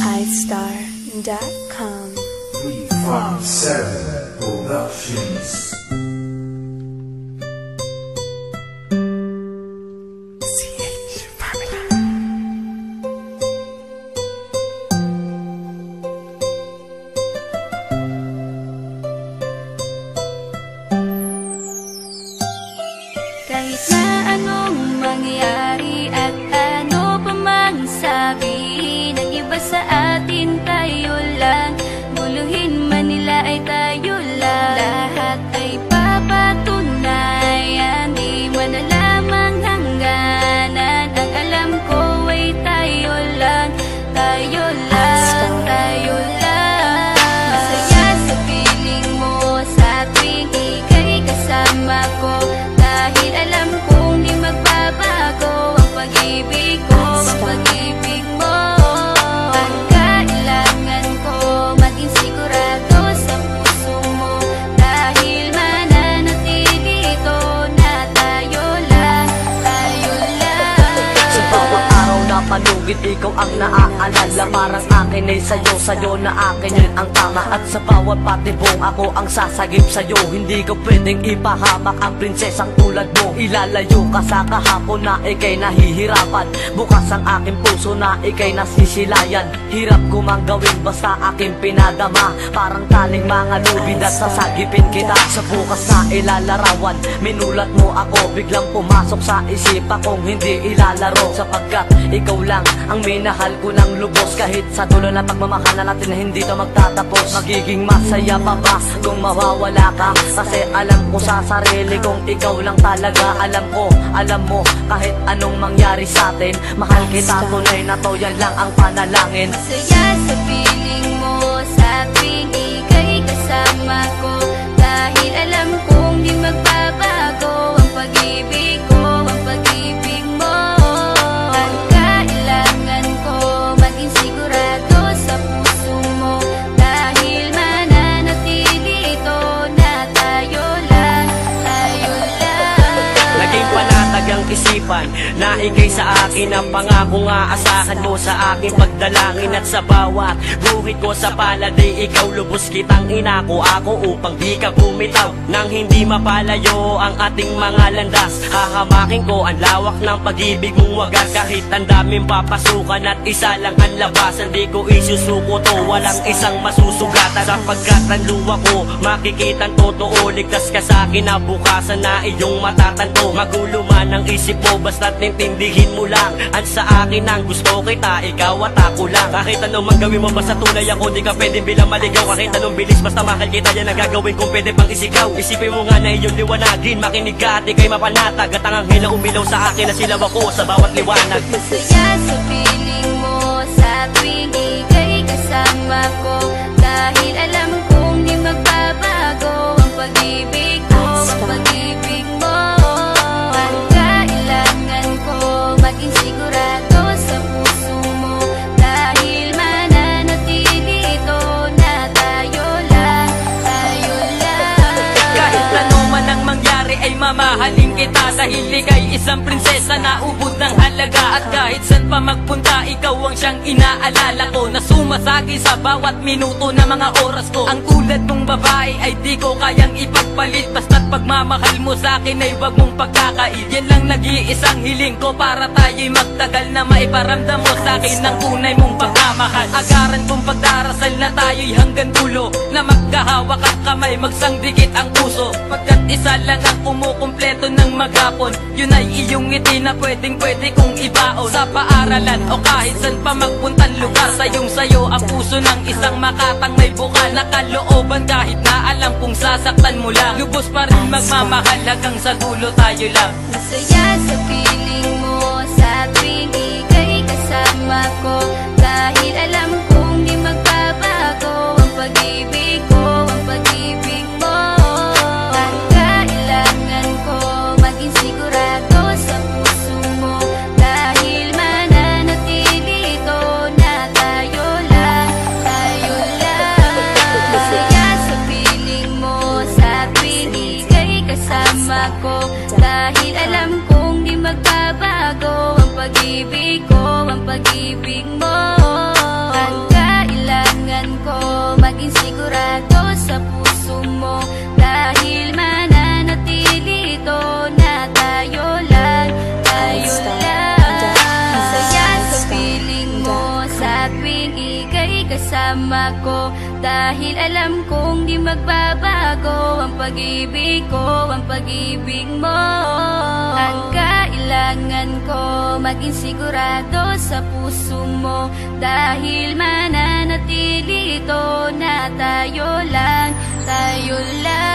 Hitstar.com. 357 Productions. Kahit na anong mangyari at ano pa mang sabihin ng iba sa atin, tayo lang. Guluhin man nila ay tayo lang. Lahat ay papatunayan, di man na lamang hangganan. Ang alam ko ay tayo lang, tayo lang, tayo lang. Masaya sa piling mo sa tuwing ika'y kasama ko. Dahil alam kong di magbabago ang pag-ibig ko, ang pag-ibig mo. Ang kailangan ko maging sigurado sa puso mo. Dahil mananatili ito na tayo lang, tayo lang. Sa bawat araw na panugid, ikaw ang naaalala. Parang akin ay sa'yo, sa'yo na akin yun ang tama. At sa bawat patibong ako ang sasagip sa'yo. Hindi ko pwedeng ipahamak ang prinsesang tulad mo. Ilalayo ka sa kahapon na ika'y nahihirapan. Bukas ang aking puso na ika'y nasisilayan. Hirap ko mang gawin basta aking pinadama. Parang taling mga lubid at sasagipin kita. Sa bukas na ilalarawan, minulat mo ako. Biglang pumasok sa isipa kong hindi ilalaro. Sapagkat ikaw lang ang minahal ko ng lubos. Kahit sa dulo na pagmamahal na natin hindi to magtatapos. Magiging masaya pa ba kung mawawala ka? Kasi alam ko sa sarili kong ikaw lang talaga. Alam ko, alam mo, kahit anong mangyari sa atin, mahal kita tunay na to, yan lang ang panalangin. Masaya sa piling mo sa tuwing ika'y kasama ko. Dahil alam kong di magbabago ang pag-ibig ko, ang pag-ibig mo. Ang kailangan ko maging sigurado sa puso mo. Dahil mananatili ito na tayo lang, tayo lang. Naging panatag ang isipan na ikay sa akin ang pangako nga asahan mo sa aking pagdalangin. At sa bawat buhit ko sa palad ay ikaw lubos kitang inako ako upang di ka bumitaw. Nang hindi mapalayo ang ating mga landas, hahamakin ko ang lawak ng pag-ibig mong wagas. Kahit ang daming papasukan at isa lang ang labasan, di ko isusuko to, walang isang masusugatan. Sapagkat ang luwa ko makikitang totoo, ligtas ka sa akin na bukasan na iyong matatanto. Magulo man ang isip mo, basta't nintindihin mo lang ang sa akin ang gusto kita, ikaw at ako lang. Kahit anong manggawin mo, basta tunay ako, di ka pwedeng bilang maligaw. Kahit anong bilis, basta mahal kita, yan ang gagawin kung pwede pang isigaw. Isipin mo nga na iyong liwanagin, makinig ka at ika'y mapanatag. At ang anghel na umilaw sa akin na silaw ako sa bawat liwanag. Masaya sa piling mo sa tuwing ika'y kasama ko. Dahil alam kong di magbabago ang pag-ibig ko, ang pag-ibig mo. Ang kailangan ko maging sigurado sa puso mo. Dahil mananatili ito na tayo lang, tayo lang. Kahit ano man ang mangyari ay mamahalin kita. Dahil ika'y isang prinsesa na ubod ng halaga. At kahit saan pa magpunta, ikaw ang siyang inaalala ko, na sumasagi sa bawat minuto na mga oras ko. Ang tulad mong babae ay di ko kayang ipagpalit. Basta't pagmamahal mo sa akin ay wag mong pagkakait. Yan lang nag-iisang hiling ko para tayo'y magtagal, na maiparamdam mo sa akin ang tunay mong pagmamahal. Agaran kong pagdarasal na tayo'y hanggang dulo, na magkahawak ang kamay, magsangdikit ang puso. Pagkat isa lang ang kumukumpleto ng maghapon, yun ay iyong ngiti na pwedeng-pwede kong ibaon. Sa paaralan o kahit saan pa magpuntang lugar, sayong sayo ang puso ng isang makatang may bukal na kalooban. Kahit na alam kong sasaktan mo lang, lubos pa rin magmamahal hanggang sa dulo tayo lang. Masaya sa piling mo sa tuwing ika'y kasama ko. Dahil alam kong di magbabago ang pag-ibig ko, ang pag-ibig mo. Ang kailangan ko maging sigurado sa puso mo. Dahil mananatili ito na tayo lang, tayo lang. Masaya sa piling mo sa tuwing ika'y kasama ko. Dahil alam kong di magbabago ang pag-ibig ko, ang pag-ibig mo. Ang kasama ko. Dahil alam kong di magbabago ang pag-ibig ko, ang pag-ibig mo. Ang kailangan ko, maging sigurado sa puso mo. Dahil mananatili ito na tayo lang, tayo lang.